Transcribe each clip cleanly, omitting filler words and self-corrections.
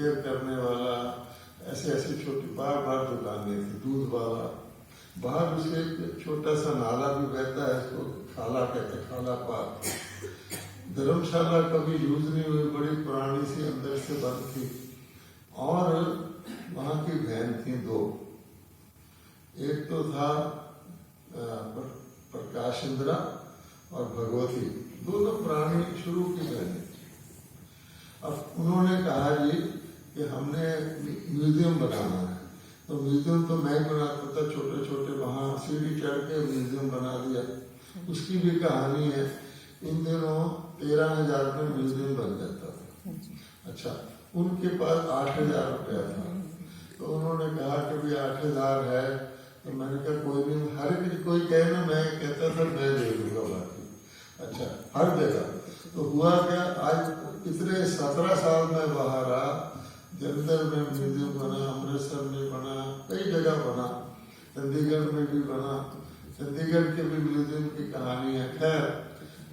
Repair करने वाला, ऐसे ऐसे छोटी बार बार दुकानें थी, दूध वाला। बाहर उसके एक छोटा सा नाला भी बहता है, इसको खाला कहते हैं, खाला पार्क। धर्मशाला कभी यूज नहीं हुई, बड़ी पुरानी सी अंदर से बंद थी। और वहाँ की बहन थी दो, एक तो था प्रकाश इंद्रा और भगवती, दोनों पुरानी शुरू की बहनें। अब उन्होंने कहा जी कि हमने म्यूजियम बनाना है। तो म्यूजियम तो मैं बनाता था, छोटे छोटे वहाँ सीढ़ी चढ़ के म्यूजियम बना दिया। उसकी भी कहानी है। इन दिनों 13,000 में म्यूजियम बन जाता था। अच्छा, उनके पास 8,000 रुपया था। तो उन्होंने कहा कि भाई 8,000 है। तो मैंने कहा कोई नहीं, हर कोई कहे ना, मैं कहता था मैं दे दूंगा बाकी। अच्छा, हर जगह। तो हुआ क्या, आज इतने 17 साल में बाहर आ, जलंधर में म्यूजियम बना, अमृतसर में बना, कई जगह बना, चंडीगढ़ में भी बना। चंडीगढ़ के भी म्यूजियम की कहानी है। खैर,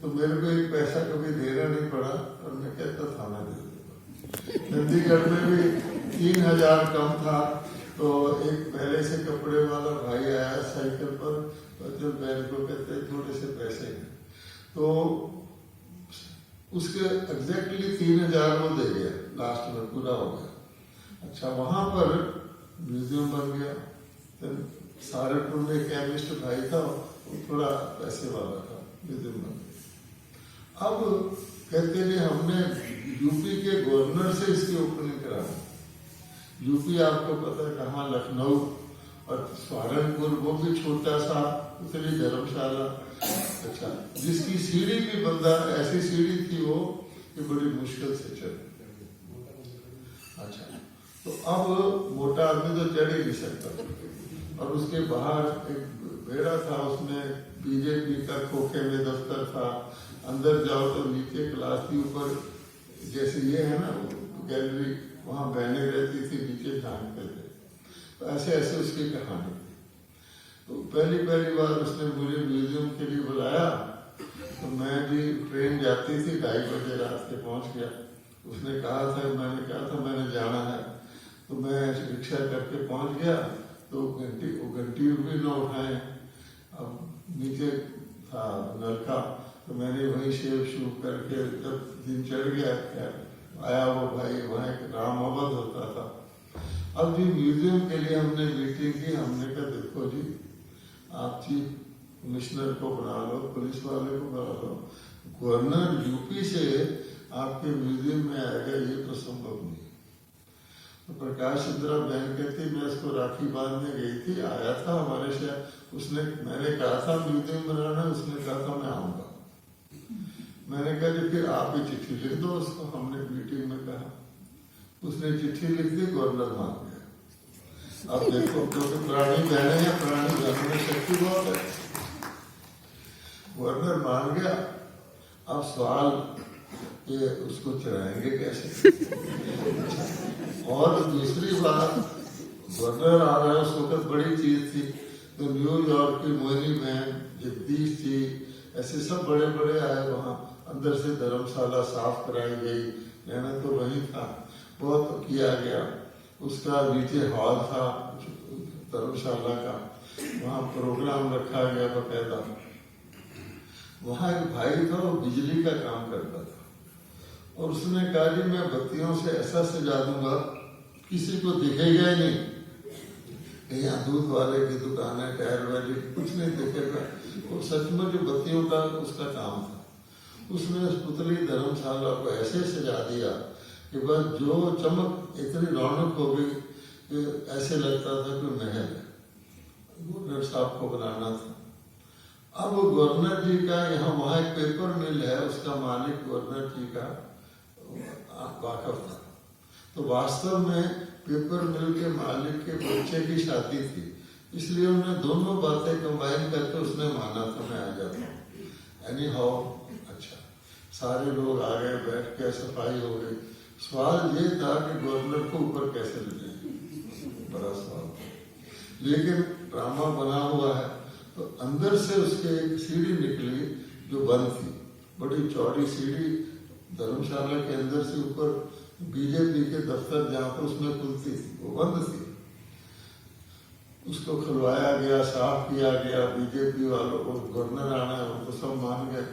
तो मेरे को एक पैसा कभी देना नहीं पड़ा और मैं कहता था मैं दे दूंगा। चंडीगढ़ में भी 3,000 कम था। तो एक पहले से कपड़े वाला भाई आया साइकिल पर, और जो बहन को कहते थोड़े से पैसे हैं, तो उसके एग्जैक्टली 3,000 वो दे गया, लास्ट में पूरा हो गया। अच्छा, वहां पर म्यूजियम बन गया। तो सहारनपुर में केमिस्ट भाई था, वो थोड़ा पैसे वाला था, म्यूजियम बन गया। अब कहते हैं हमने यूपी के गवर्नर से इसकी ओपनिंग कराई। यूपी आपको पता है कहाँ, लखनऊ और सहारनपुर, वो भी छोटा सा, उतनी धर्मशाला। अच्छा, जिसकी सीढ़ी भी बंदा, ऐसी सीढ़ी थी वो कि बड़ी मुश्किल से चढ़। अच्छा, तो अब मोटा आदमी तो चढ़ ही नहीं सकता। और उसके बाहर एक बेड़ा था, उसमें बीजेपी का खोखे में दफ्तर था। अंदर जाओ तो नीचे क्लास थी, ऊपर जैसे ये है ना गैलरी, वहाँ बहने रहती थी, नीचे झांकते थे। तो ऐसे ऐसे उसकी कहानी थी। तो पहली बार उसने मुझे म्यूजियम के लिए बुलाया। तो मैं भी, ट्रेन जाती थी 2:30 बजे रात के, पहुँच गया। उसने कहा था, मैंने कहा था मैंने जाना है। तो मैं रिक्शा करके पहुँच गया। तो वो घंटी भी न उठाए। अब नीचे था नलका, तो मैंने वहीं शेव शूव करके, जब दिन चढ़ गया आया वो भाई, वहाँ एक राम अवध होता था। अब जी म्यूजियम के लिए हमने मीटिंग की। हमने कहा देखो जी, आप चीफ कमिश्नर को बना लो, पुलिस वाले को बना लो, गवर्नर यूपी से आपके म्यूजियम में आएगा, ये तो संभव नहीं। तो प्रकाश इंद्रा बहन कहती, मैं इसको राखी बांधने गई थी, आया था हमारे शहर, उसने, मैंने कहा था म्यूजियम बनाना, उसने कहा था मैं आऊँगा। मैंने कहा कि फिर आप ही चिट्ठी लिख दो उसको, हमने मीटिंग में कहा। उसने चिट्ठी लिख दी, गवर्नर मान गया। अब देखो, क्योंकि पुरानी बहनें हैं, पुरानी बहनों में शक्ति बहुत है। गवर्नर मान गया। अब सवाल ये, उसको चढ़ाएंगे कैसे? और दूसरी बात, गवर्नर आ रहा है, उस वक्त बड़ी चीज थी। तो न्यूयॉर्क की मोहिनी बहन, जगदीश थी, ऐसे सब बड़े बड़े आए वहाँ। अंदर से धर्मशाला साफ कराई गई, रहना तो वही था, बहुत किया गया। उसका नीचे हॉल था धर्मशाला का, वहाँ प्रोग्राम रखा गया बकायदा। वहाँ एक भाई था, वो बिजली का काम करता था, और उसने कहा जी मैं बत्तियों से ऐसा सजा दूंगा किसी को दिखेगा ही नहीं। यहाँ दूध वाले की दुकान है, टायर वाली, कुछ नहीं दिखेगा। वो सचमुच बत्तियों का उसका काम था। उसने उस पुतली धर्मशाला को ऐसे सजा दिया कि बस जो चमक, इतनी रौनक हो गई कि ऐसे लगता था कि महल है। गवर्नर साहब को बनाना था। अब गवर्नर जी का यहाँ, वहाँ एक पेपर मिल है, उसका मालिक गवर्नर जी का वाकफ था। तो वास्तव में पेपर मिल के मालिक के बच्चे की शादी थी, इसलिए उन्होंने दोनों बातें कंबाइन करके उसने माना था मैं आ जाता हूँ। एनी हाउ, अच्छा, सारे लोग आ गए, बैठ के सफाई हो गई। सवाल ये था कि गवर्नर को ऊपर कैसे ले जाए, बड़ा सवाल था। लेकिन ड्रामा बना हुआ है। तो अंदर से उसके एक सीढ़ी निकली जो बंद थी, बड़ी चौड़ी सीढ़ी, धर्मशाला के अंदर से ऊपर बीजेपी के दफ्तर जहाँ पर उसमें खुलती थी वो बंद थी। उसको खुलवाया गया, साफ किया गया, बीजेपी वालों को, गवर्नर आना है उनको सब मान गए।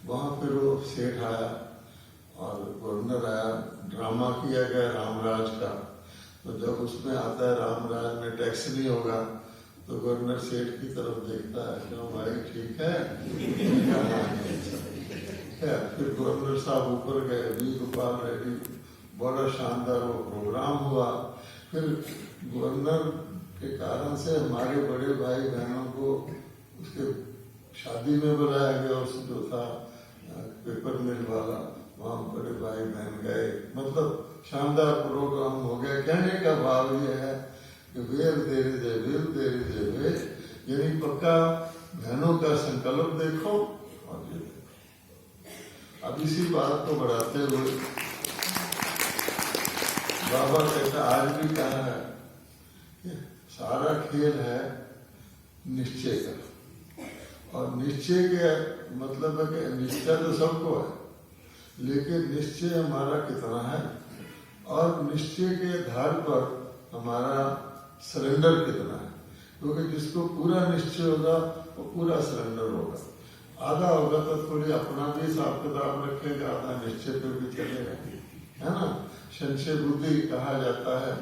वहाँ फिर वो सेठ आया और गवर्नर आया, ड्रामा किया गया रामराज का। तो जब उसमें आता है रामराज में टैक्स नहीं होगा तो गवर्नर सेठ की तरफ देखता है, क्यों भाई ठीक है? फिर गवर्नर साहब ऊपर गए, वी गोपाल रेड्डी, बड़ा शानदार वो प्रोग्राम हुआ। फिर गवर्नर के कारण से हमारे बड़े भाई बहनों को उसके शादी में बुलाया गया। उस जो था पेपर मिल वाला, वहाँ बड़े भाई बहन गए, मतलब शानदार प्रोग्राम हो गया। कहने का भाव ये है कि वेल देरी दे वेल देरी दे वे, यानी पक्का बहनों का संकल्प देखो और ये देखो। अब इसी बात को बढ़ाते हुए बाबा कहता, आज भी कहा है कि सारा खेल है निश्चय का। और निश्चय के मतलब है कि निश्चय तो सबको है, लेकिन निश्चय हमारा कितना है और निश्चय के आधार पर हमारा सरेंडर कितना है। क्योंकि जिसको पूरा निश्चय होगा वो पूरा सरेंडर होगा, आधा होगा तो थोड़ी अपना भी हिसाब किताब रखेगा, आधा निश्चय पे भी चलेगा, है ना। संशय बुद्धि कहा जाता है।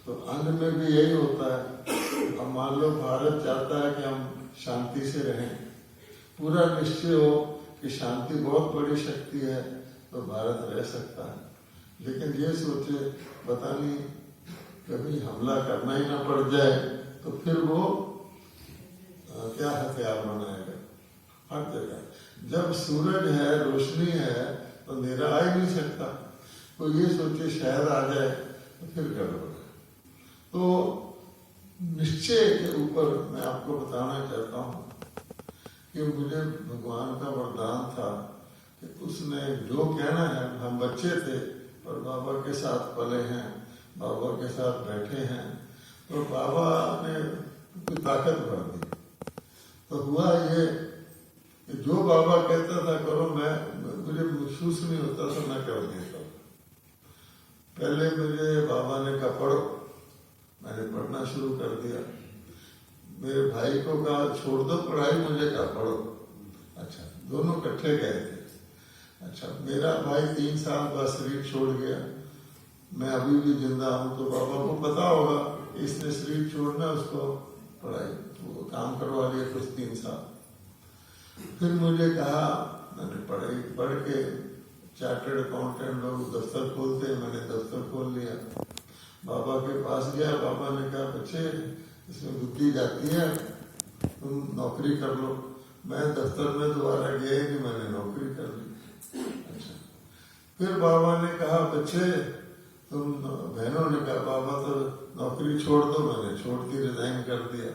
तो अंग में भी यही होता है। अब मान लो भारत चाहता है कि हम शांति से रहें, पूरा निश्चय हो कि शांति बहुत बड़ी शक्ति है तो भारत रह सकता है। लेकिन ये सोचे पता नहीं कभी हमला करना ही ना पड़ जाए तो फिर वो क्या हथियार बनाएगा हर जगह। जब सूरज है, रोशनी है तो अंधेरा आ ही नहीं सकता। तो ये सोचे शहर आ जाए तो फिर गड़बड़ है। तो निश्चय के ऊपर मैं आपको बताना चाहता हूँ कि मुझे भगवान का वरदान था कि उसने जो कहना है, हम बच्चे थे और बाबा के साथ पले हैं, बाबा के साथ बैठे हैं, तो बाबा ने कोई ताकत भर दी। तो हुआ ये कि जो बाबा कहता था करो, मुझे महसूस नहीं होता था, मैं कर देता। पहले मुझे बाबा ने कहा पढ़ो, मैंने पढ़ना शुरू कर दिया। मेरे भाई को कहा छोड़ दो पढ़ाई, मुझे कहा पढ़ो। अच्छा, दोनों इकट्ठे गए थे। अच्छा, मेरा भाई 3 साल बाद शरीर छोड़ गया, मैं अभी भी जिंदा हूँ। तो बाबा को पता होगा इसने शरीर छोड़ना, उसको पढ़ाई वो काम करवा लिया कुछ 3 साल। फिर मुझे कहा, मैंने पढ़ाई पढ़ के चार्टर्ड अकाउंटेंट लोग दफ्तर खोलते हैं, मैंने दफ्तर खोल लिया। बाबा के पास गया, बाबा ने कहा बच्चे इसमें बुद्धि जाती है, तुम नौकरी कर लो। मैं दफ्तर में दोबारा गया कि मैंने नौकरी कर ली। अच्छा, फिर बाबा ने कहा बच्चे तुम, बहनों ने कहा बाबा तो नौकरी छोड़ दो, मैंने छोड़ दी, रिजाइन कर दिया।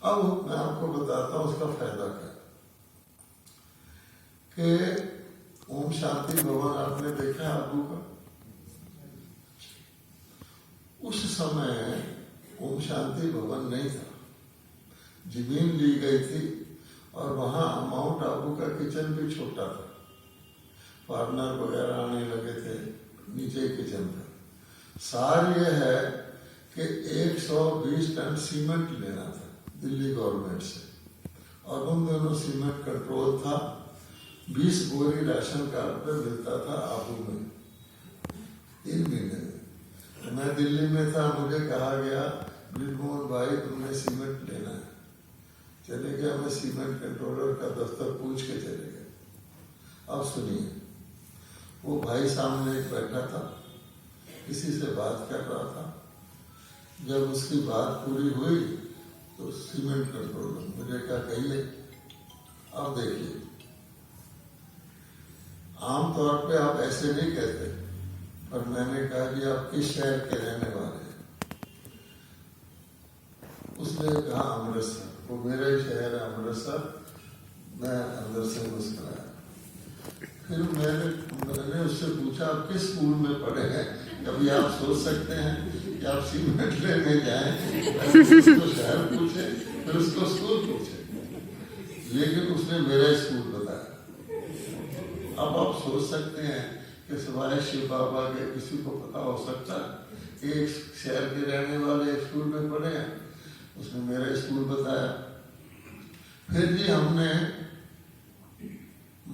अब मैं आपको बताता हूँ उसका फायदा क्या कि ओम शांति भवन आपने देखा आबू का। उस समय ओम शांति भवन नहीं था, जमीन ली गई थी और वहां माउंट आबू का किचन भी छोटा था, फॉरनर वगैरह आने लगे थे, नीचे किचन था। सार ये है कि 120 टन सीमेंट लेना था दिल्ली गवर्नमेंट से, और उन दोनों सीमेंट कंट्रोल था। 20 बोरी राशन कार्ड पे मिलता था आबू में 3 महीने में। तो मैं दिल्ली में था, मुझे कहा गया ब्रिजमोहन भाई तुमने सीमेंट लेना है। चले गया, मैं सीमेंट कंट्रोलर का दफ्तर पूछ के चले गए। अब सुनिए, वो भाई सामने एक बैठा था, किसी से बात कर रहा था। जब उसकी बात पूरी हुई तो सीमेंट कंट्रोलर मुझे क्या कहिए। अब देखिए, आमतौर पे आप ऐसे नहीं कहते, पर मैंने कहा कि आप किस शहर के रहने वाले हैं। उसने कहा अमृतसर, वो मेरा ही शहर है अमृतसर। मैं अंदर से मुस्कुराया। फिर मैंने उससे पूछा आप किस स्कूल में पढ़े हैं, कभी आप सोच सकते हैं कि आप सीमेंट लेने जाएं, उसको शहर पूछे फिर उसको स्कूल पूछे, लेकिन उसने मेरा स्कूल बताया। अब आप सोच सकते हैं कि सिवाय शिव बाबा के किसी को पता हो सकता है? एक शहर के रहने वाले एक स्कूल में पढ़े हैं, उसने मेरा स्कूल बताया। फिर जी हमने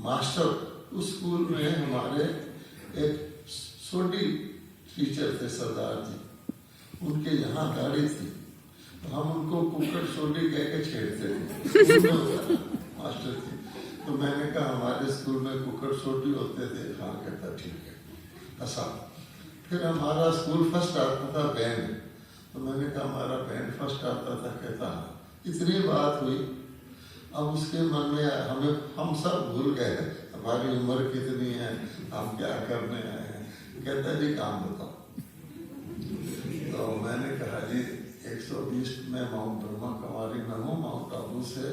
मास्टर, उस स्कूल में हमारे एक सोडी टीचर थे सरदार जी, उनके यहाँ गाड़ी थी, तो हम उनको कुकर सोडी कह के छेड़ते थे मास्टर जी। तो मैंने कहा हमारे स्कूल में कुकर सोडी होते थे। हाँ, कहता ठीक है, ऐसा। फिर हमारा स्कूल फर्स्ट आता था बैंड, तो मैंने कहा हमारा बैंड फर्स्ट आता था। कहता हाँ। इतनी बात हुई। अब उसके मन में हम सब भूल गए, हमारी उम्र कितनी है, हम क्या करने आए हैं। कहता जी काम बताओ। तो मैंने कहा जी 120 में माउंट ब्रह्मा कुमारी में हूँ, माउंट आबू से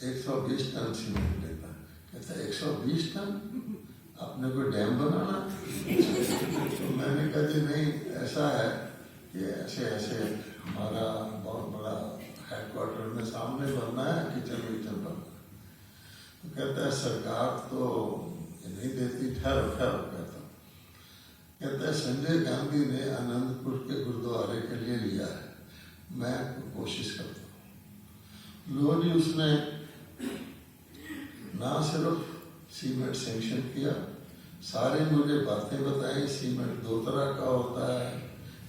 120 टन सीमेंट लेता। कहता 120 टन, अपने को डैम बनाना। तो मैंने कहा जी नहीं, ऐसा है कि ऐसे ऐसे हमारा बहुत बड़ा हेडक्वार्टर में सामने बनना है, किचन विचन बनना है। तो कहता है सरकार तो नहीं देती, ठहरो ठहरो। कहता है संजय गांधी ने आनंदपुर के गुरुद्वारे के लिए लिया है, मैं कोशिश करता हूँ। लो जी, उसने ना सिर्फ सीमेंट सैंक्शन किया, सारे मुझे बातें बताई। सीमेंट दो तरह का होता है,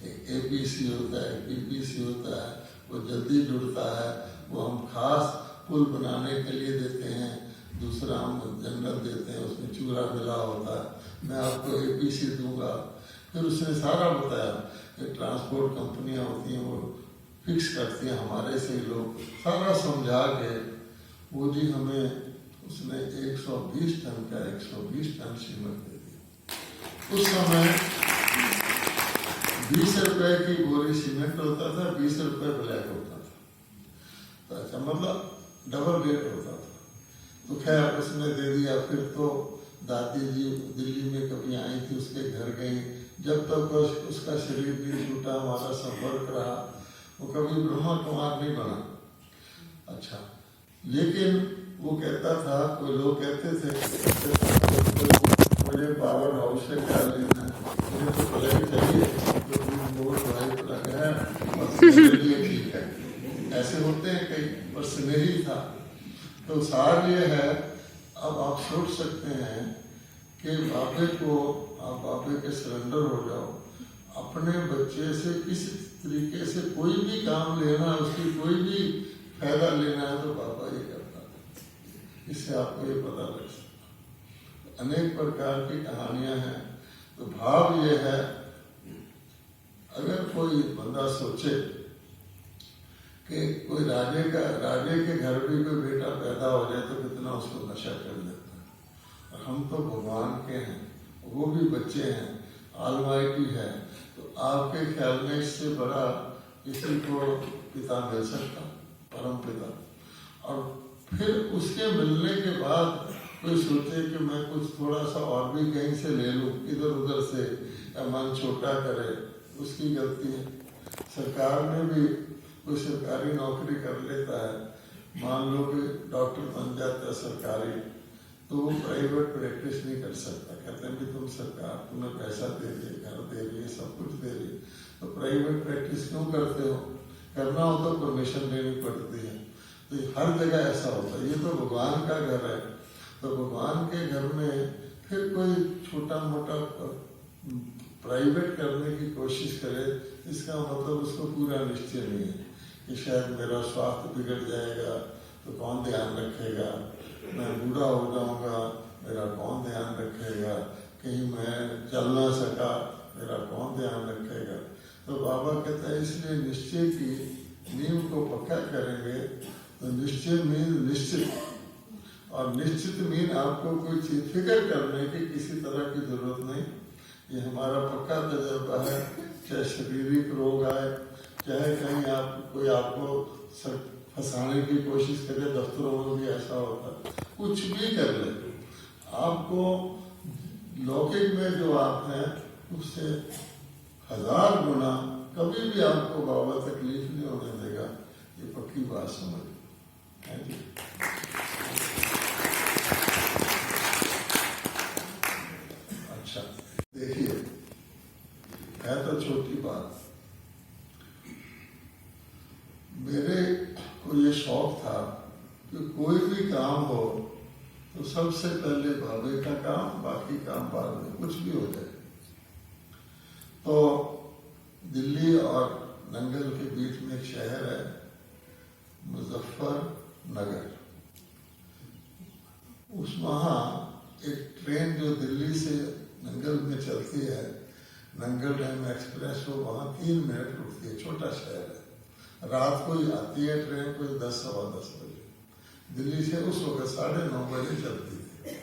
एक एपीसी होता है, पीपीसी होता है, वो जल्दी जुड़ता है, वो हम खास पुल बनाने के लिए देते हैं। दूसरा हम जनरल देते हैं, उसमें चूरा मिला होता है। मैं आपको एपीसी दूंगा। फिर उसने सारा बताया कि ट्रांसपोर्ट कंपनियां होती हैं, वो फिक्स करती हैं, हमारे से लोग सारा समझा के वो जी हमें उसने 120 टन का 120 टन सीमेंट दे दिया। उस समय 20 रुपए की बोरी सीमेंट होता था, 20 रुपए ब्लैक होता था। तो अच्छा, मतलब डबल रेट होता था। तो खैर उसने दे दिया। फिर तो दादी जी दिल्ली में कभी आई थी, उसके घर गई। जब तक उसका शरीर नहीं छूटा, हमारा संपर्क रहा, वो कभी ब्रह्मा कुमार नहीं बना। अच्छा, लेकिन वो कहता था, कोई लोग कहते थे मुझे पावर हाउस से क्या लेना है, मुझे तो प्लग चाहिए, तो प्लग है और मेरे लिए ठीक है। ऐसे होते हैं कई, पर स्नेही था। तो सार ये है, अब आप सोच सकते हैं कि बापे को, आप बापे के सरेंडर हो जाओ। अपने बच्चे से किस तरीके से कोई भी काम लेना, उसकी कोई भी फायदा लेना है, तो पापा ये करता था। इससे आपको ये पता लग सकता। अनेक प्रकार की कहानियां हैं। तो भाव ये है, अगर कोई बंदा सोचे कि कोई राजे के घर भी कोई बेटा पैदा हो जाए तो कितना उसको नशा कर लेता है। और हम तो भगवान के हैं, वो भी बच्चे हैं, ऑलमाइटी है। तो आपके ख्याल में इससे बड़ा किसी को पिता मिल सकता, परम पिता? और फिर उसके मिलने के बाद कोई सोचे कि मैं कुछ थोड़ा सा और भी कहीं से ले लूँ, इधर उधर से, या मन छोटा करे, उसकी गलती है। सरकार में भी कोई सरकारी नौकरी कर लेता है, मान लो कि डॉक्टर बन जाता है सरकारी, तो वो प्राइवेट प्रैक्टिस नहीं कर सकता। कहते हैं कि तुम सरकार तुम्हें पैसा दे रही है, घर दे रही है, सब कुछ दे रही है, तो प्राइवेट प्रैक्टिस क्यों करते हो? करना हो तो परमिशन लेनी पड़ती है। तो हर जगह ऐसा होता है। ये तो भगवान का घर है, तो भगवान के घर में फिर कोई छोटा मोटा प्राइवेट करने की कोशिश करे, इसका मतलब उसको पूरा निश्चय नहीं है कि शायद मेरा स्वास्थ्य बिगड़ जाएगा तो कौन ध्यान रखेगा, मैं बूढ़ा हो जाऊंगा, मेरा कौन ध्यान रखेगा, कहीं मैं चल ना सका, मेरा कौन ध्यान रखेगा। तो बाबा कहता है इसलिए निश्चय की नींव को पक्का करेंगे। तो निश्चय मीन निश्चित, और निश्चित मीन आपको कोई चीज फिक्र करने की किसी तरह की जरूरत नहीं। ये हमारा पक्का तजर्बा है। चाहे शारीरिक रोग आए, चाहे कहीं आप कोई आपको फंसाने की कोशिश करे, दफ्तरों में भी ऐसा होता है, कुछ भी कर ले, आपको लौकिक में जो आप हैं उससे 1000 गुना कभी भी आपको बाबा तकलीफ नहीं होने देगा। ये पक्की बात समझ। Thank you. अच्छा, तो छोटी बात। मेरे को ये शौक था कि कोई भी काम हो तो सबसे पहले बाबे का काम, बाकी काम बाद में, कुछ भी हो जाए। तो दिल्ली और नंगल के बीच में एक शहर है मुजफ्फरनगर। उस वहाँ एक ट्रेन जो दिल्ली से नंगल में चलती है, नंगल डैम एक्सप्रेस, वो वहाँ 3 मिनट रुकती है। छोटा शहर है, रात को ही आती है ट्रेन, कोई 10 सवा 10 बजे। दिल्ली से उस वक्त 9:30 बजे चलती थी,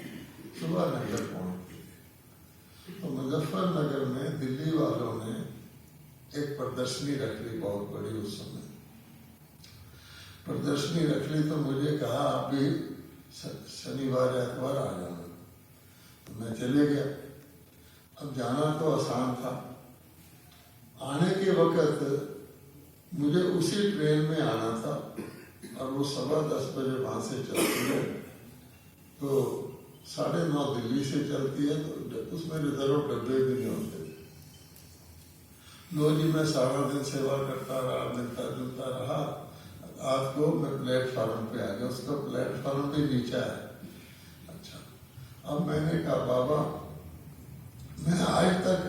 सुबह नंगल पहुँचती थी। तो मुजफ्फरनगर में दिल्ली वालों ने एक प्रदर्शनी रख ली, बहुत बड़ी। उस समय प्रदर्शनी रख ली तो मुझे कहा आप भी शनिवार एतवार आ जाना। तो मैं चले गया। अब जाना तो आसान था, आने के वक्त मुझे उसी ट्रेन में आना था और वो 9:15 बजे वहां से चलती है। तो 9:30 दिल्ली से चलती है, तो उसमें रिजर्व डब्बे भी नहीं होते। लो जी, मैं सारा दिन सेवा करता रहा, मिलता जुलता रहा। आज को मैं प्लेटफार्म पे आ गया, उसका प्लेटफार्म भी नीचा है। अच्छा, अब मैंने कहा बाबा, मैं आज तक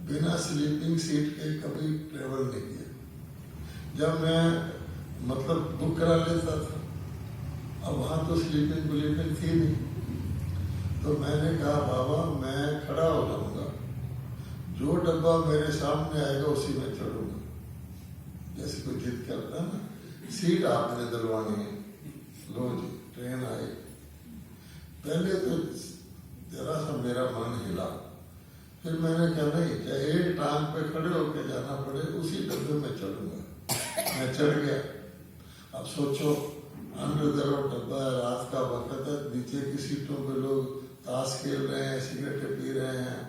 बिना स्लीपिंग सीट के कभी ट्रेवल नहीं किया। जब मैं मतलब बुक करा लेता था, अब वहाँ तो स्लीपिंग बुलीपिंग थी नहीं। तो मैंने कहा बाबा, मैं खड़ा हो जाऊंगा, जो डब्बा मेरे सामने आएगा उसी में चढ़ूंगा। जैसे कोई जिद करता है ना, सीट आपने दिलवानी है, लो जी ट्रेन आई। पहले तो जरा सा मेरा मन हिला, फिर मैंने कहा नहीं, चाहे एक टांग पे खड़े होकर जाना पड़े, उसी डब्बे में चढ़ूंगा। मैं चढ़ गया। अब सोचो, अनरिजर्व डब्बा है, रात का वक्त है, नीचे की सीटों पे लोग ताश खेल रहे हैं, सिगरेटें पी रहे हैं,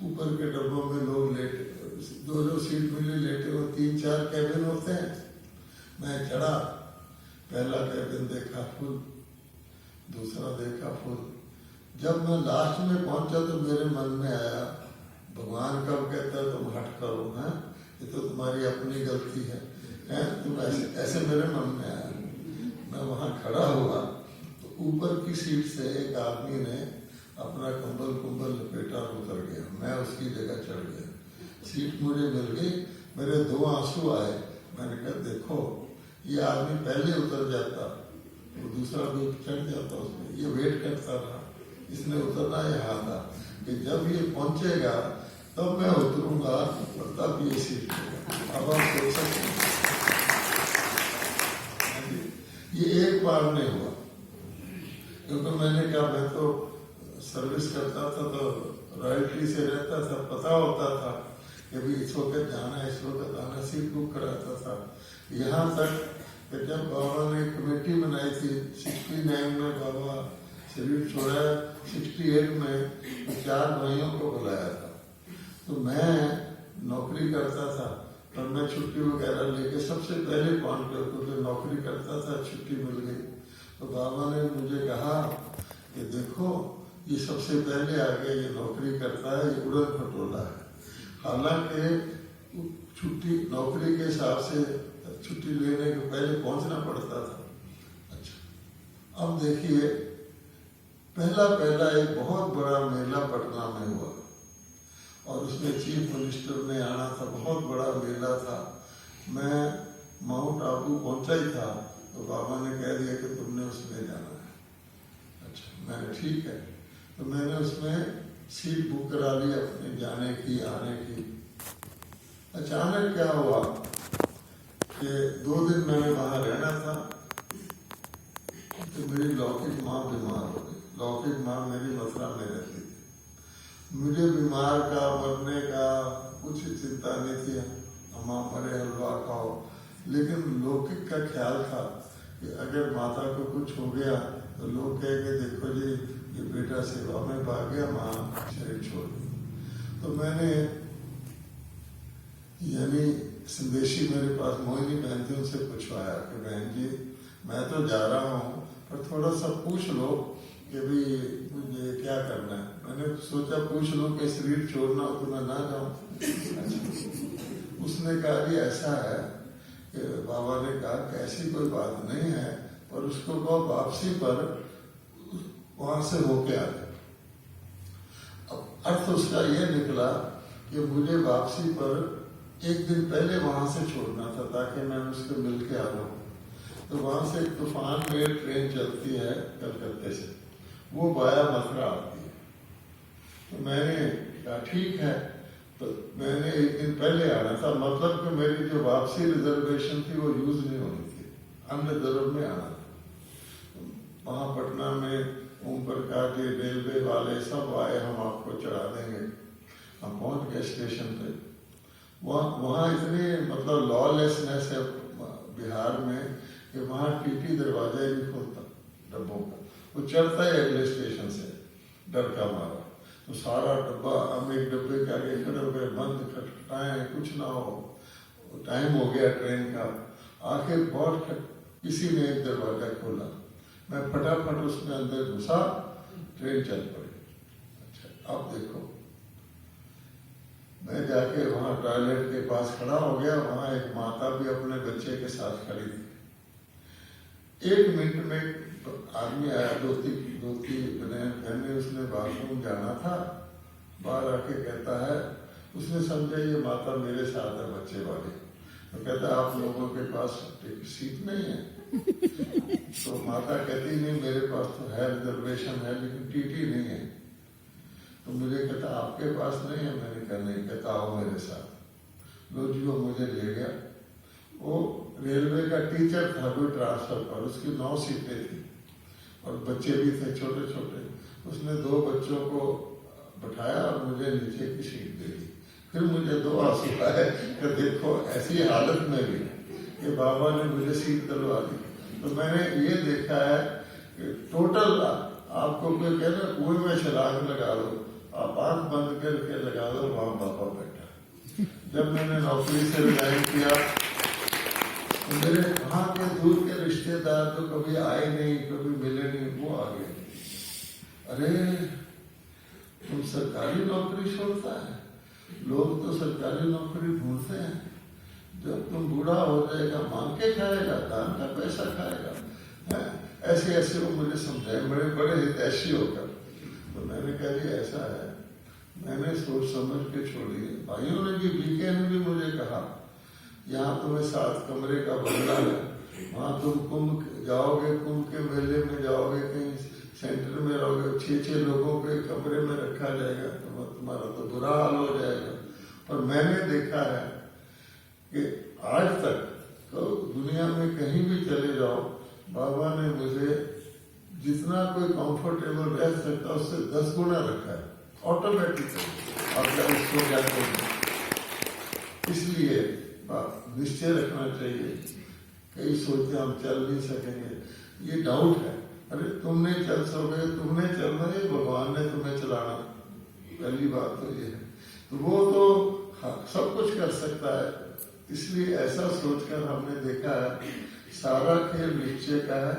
ऊपर के डब्बों में लोग लेटे, 2 सीट मिली लेटे हुए, 3-4 कैबिन होते हैं। मैं चढ़ा, पहला कैबिन देखा फुल, दूसरा देखा फुल। जब मैं लास्ट में पहुंचा तो मेरे मन में आया, भगवान कब कहता है तुम हट करो, हैं, ये तो तुम्हारी अपनी गलती है, तुम ऐसे मेरे मन में आया। मैं वहाँ खड़ा हुआ तो ऊपर की सीट से एक आदमी ने अपना कंबल लपेटा और उतर गया। मैं उसकी जगह चढ़ गया, सीट मुझे मिल गई। मेरे 2 आंसू आए। मैंने कहा देखो, ये आदमी पहले उतर जाता, वो दूसरा भी चढ़ जाता उसमें, ये वेट करता रहा, इसने उतरना यहाँ था कि जब ये पहुंचेगा तब मैं उतरूंगा और तब ये सीट लेगा। अब आप सोच सकते हैं, ये एक बार नहीं हुआ, क्योंकि मैंने कहा मैं तो सर्विस करता था तो रॉयल्टी से रहता था, पता होता था कि भी इस वक्त जाना है, इस वक्त आना, सीट बुक कराता था। यहाँ तक कि जब बाबा ने कमेटी बनाई थी 69 में, बाबा शरीर छोड़ा, 68 में 4 भाइयों को बुलाया था। तो मैं नौकरी करता था, तब मैं छुट्टी वगैरह लेके सबसे पहले काउंटर पे नौकरी करता था, छुट्टी मिल गई। तो बाबा ने मुझे कहा कि देखो, ये सबसे पहले आ गया, ये नौकरी करता है, ये उड़न खटोला है। हालांकि छुट्टी नौकरी के हिसाब से छुट्टी लेने के पहले पहुंचना पड़ता था। अच्छा, अब देखिए, पहला एक बहुत बड़ा मेला पटना में हुआ और उसमें चीफ मिनिस्टर ने आना था, बहुत बड़ा मेला था। मैं माउंट आबू पहुंचा ही था तो बाबा ने कह दिया कि तुमने उसमें जाना है। अच्छा, मैंने ठीक है, तो मैंने उसमें सीट बुक करा ली अपने जाने की, आने की। अचानक क्या हुआ कि 2 दिन मैंने वहां रहना था तो मेरी लौकिक माँ बीमार हो गई। लौकिक माँ मेरी मथुरा में रहती थी। मुझे बीमार का, मरने का कुछ चिंता नहीं थी, अम्मा मरे हलवा खाओ, लेकिन लौकिक का ख्याल था कि अगर माता को कुछ हो गया तो लोग कहेंगे देखो जी, ये बेटा सेवा में भाग गया, माँ शरीर छोड़ दी। तो मैंने, यानी संदेशी मेरे पास मोहिनी बहन थी, उनसे पूछवाया कि बहन जी, मैं तो जा रहा हूँ पर थोड़ा सा पूछ लो कि भी मुझे क्या करना है। मैंने सोचा पूछ लूं कि शरीर छोड़ना हो तो मैं ना जाऊं। उसने कहा जी ऐसा है कि बाबा ने कहा कि ऐसी कोई बात नहीं है, पर उसको कहो वापसी पर वहां से होके आ जाए। अब अर्थ उसका यह निकला कि मुझे वापसी पर एक दिन पहले वहां से छोड़ना था ताकि मैं उससे मिल के आ जाऊँ। तो वहां से तूफान में ट्रेन चलती है कलकत्ते से, वो वाया मथुरा आती है। तो मैंने कहा ठीक है, तो मैंने एक दिन पहले आना था, मतलब कि मेरी जो वापसी रिजर्वेशन थी वो यूज नहीं होनी थी, अन्य दरब में आना था। वहां पटना में ओम प्रकाश जी रेलवे वाले सब आए, हम आपको चढ़ा देंगे। हम पहुंच गए स्टेशन पे। वहाँ इतनी मतलब लॉलेसनेस है बिहार में कि वहाँ टीटी दरवाजा ही नहीं खोलता डब्बों का, वो चढ़ता है अगले स्टेशन से डर का मारा। तो सारा डब्बा, हम एक डब्बे के आगे खड़े हो गए, बंद खटखटाए, कुछ ना हो, टाइम हो गया ट्रेन का। आखिर बहुत किसी ने एक दरवाजा खोला, मैं फटाफट उसमें अंदर घुसा, ट्रेन चल पड़ी। अच्छा अब देखो, मैं जाके वहां टॉयलेट के पास खड़ा हो गया, वहां एक माता भी अपने बच्चे के साथ खड़ी थी। 1 मिनट में आदमी आया, धोती बनियान पहने, उसने बाथरूम जाना था, बाहर आके कहता है, उसने समझा ये माता मेरे साथ है बच्चे वाले, तो कहता है आप लोगों के पास सीट नहीं है? तो माता कहती नहीं मेरे पास तो है, रिजर्वेशन है, लेकिन टीटी नहीं है। तो मुझे कहता आपके पास नहीं है? मैंने कहा नहीं। कहता आओ मेरे साथ। लो जी, वो मुझे ले गया। वो रेलवे का टीचर था कोई ट्रांसफर पर, उसकी 9 सीटें थी और बच्चे भी थे छोटे छोटे। उसने 2 बच्चों को बैठाया और मुझे नीचे की सीट दे दी। फिर मुझे 2 आंसू आए कि देखो ऐसी हालत में भी कि बाबा ने मुझे सीट दिलवा दी। तो मैंने ये देखा है कि टोटल आपको कोई कह रहा कुएं में छलांग लगा दो, आप आंख बंद करके लगा दो, वहां बाबा बैठा। जब मैंने नौकरी से रिजाइन किया तो मेरे वहां के दूर के रिश्तेदार तो कभी आए नहीं, कभी मिले नहीं, वो आ गए। अरे तुम सरकारी नौकरी छोड़ता है? लोग तो सरकारी नौकरी ढूंढते हैं, जब तुम बूढ़ा हो जाएगा मांग के खाएगा, दान का पैसा खाएगा। ऐसे ऐसे वो मुझे समझाए, बड़े बड़े हितैषी होकर। तो मैंने कहा जी ऐसा है, मैंने सोच समझ के छोड़ी। भाइयों ने भी, बीके ने भी मुझे कहा यहाँ तुम्हें 7 कमरे का बंगला है, वहाँ तुम कुंभ जाओगे, कुंभ के मेले में जाओगे, कहीं सेंटर में रहोगे, 6-6 लोगों को एक कमरे में रखा जाएगा, तुम्हारा तो बुरा हाल हो जाएगा। और मैंने देखा है कि आज तक तो दुनिया में कहीं भी चले जाओ, बाबा ने मुझे जितना कोई कंफर्टेबल रह सकता उससे 10 गुना रखा है ऑटोमेटिकली। आप उसको क्या करें, इसलिए निश्चय रखना चाहिए। कई सोचते हम चल नहीं सकेंगे, ये डाउट है। अरे तुम नहीं चल सकोगे, तुमने चलना है, भगवान ने तुम्हें चलाना, पहली बात तो ये है। तो वो तो सब कुछ कर सकता है, इसलिए ऐसा सोचकर हमने देखा है सारा खेल निश्चय का है।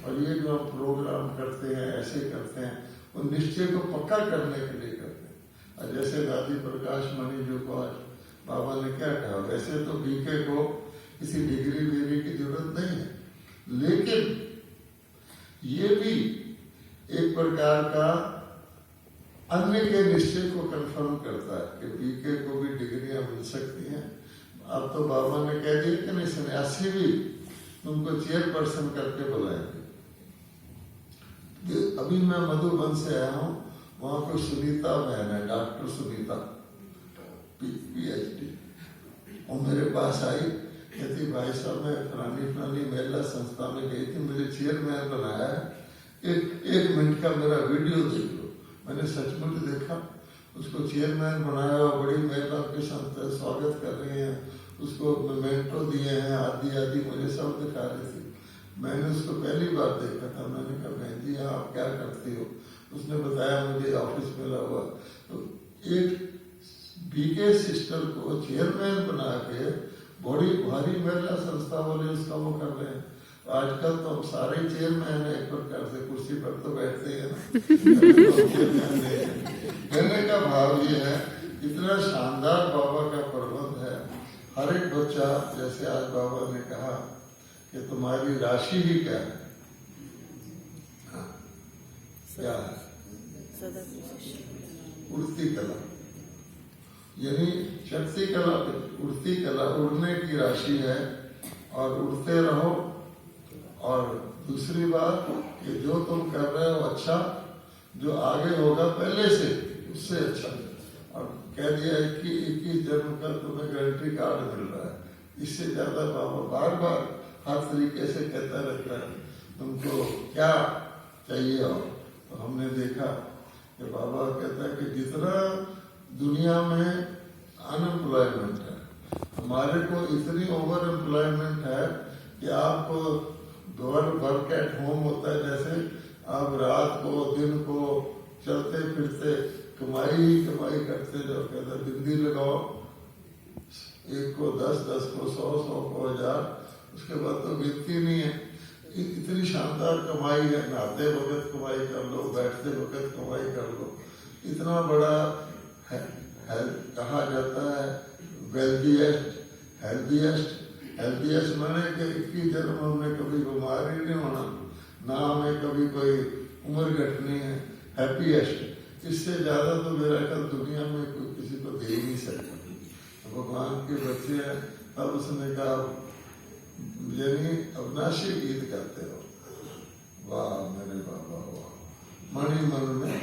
और ये जो हम प्रोग्राम करते हैं, ऐसे करते हैं, वो निश्चय को पक्का करने के लिए करते हैं। और जैसे दादी प्रकाश मणि जी को आज बाबा ने क्या कहा, वैसे तो बीके को किसी डिग्री वेरी की जरूरत नहीं है, लेकिन ये भी एक प्रकार का अन्य के निश्चय को कंफर्म करता है कि बीके को भी डिग्रियां मिल सकती हैं। अब तो बाबा ने कह दिया कि नहीं, सन्यासी भी तुमको चेयरपर्सन करके बुलाएंगे। अभी मैं मधुबन से आया हूँ, वहां पर सुनीता बहन है, डॉक्टर सुनीता, PhD, और मेरे पास आई, कहती भाई साहब मैं फलानी महिला संस्था में गई थी, मुझे चेयरमैन बनाया है, एक मिनट का मेरा वीडियो देख लो। मैंने सचमुच देखा, उसको चेयरमैन बनाया, बड़ी महिला के साथ स्वागत कर रही है, उसको मेमेंटो दिए हैं, आदि मुझे सब दिखा रही थी। मैंने उसको पहली बार देखा था। मैंने कहा बहन जी आप क्या करती हो? उसने बताया मुझे ऑफिस मिला हुआ। तो एक बीके सिस्टर को चेयरमैन बना के बड़ी भारी महिला संस्था वाले उसका वो कर रहे हैं। आजकल तो हम सारे चेयरमैन है, एक प्रकार से कुर्सी पर तो बैठते हैं ना। कहने का भाव ये है, इतना शानदार बाबा का प्रबंध है। हर एक बच्चा, जैसे आज बाबा ने कहा कि तुम्हारी राशि ही क्या है, हाँ, क्या है? उड़ती कला, यानी शक्ति कला, उड़ती कला, उड़ने की राशि है और उड़ते रहो। और दूसरी बात कि जो तुम कर रहे हो अच्छा, जो आगे होगा पहले से उससे अच्छा। और कह दिया है कि 21 जन्म का तुम्हें गारंटी कार्ड मिल रहा है, इससे ज्यादा बाबा बार बार हर तरीके से कहता रहता है तुमको क्या चाहिए। और तो हमने देखा कि बाबा कहता है कि जितना दुनिया में अनएम्प्लॉयमेंट है, हमारे को इतनी ओवर एम्प्लॉयमेंट है कि आपको वर्क एट होम होता है, जैसे आप रात को दिन को चलते फिरते कमाई ही कमाई करते जाओ। कहते बिंदी लगाओ, एक को 10, 10 को 100, 100 को 1000, उसके बाद तो गिनती नहीं है। इतनी शानदार कमाई है, नहाते वक्त कमाई कर लो, बैठते वक्त कमाई कर लो। इतना बड़ा है कहा जाता है वेल्दीएस्ट, हेल्दीएस्ट माने कि 21 जन्म में कभी बीमार ही नहीं होना, ना हमें कभी कोई उम्र घटनी है। हैप्पीएस्ट, इससे ज्यादा तो मेरा ख्याल दुनिया में कोई किसी को दे ही नहीं सकता। तो भगवान के बच्चे हैं, तब उसने कहा यानी अविनाशी गीत गाते हो, वाह मेरे बाबा वाह, मणि मन में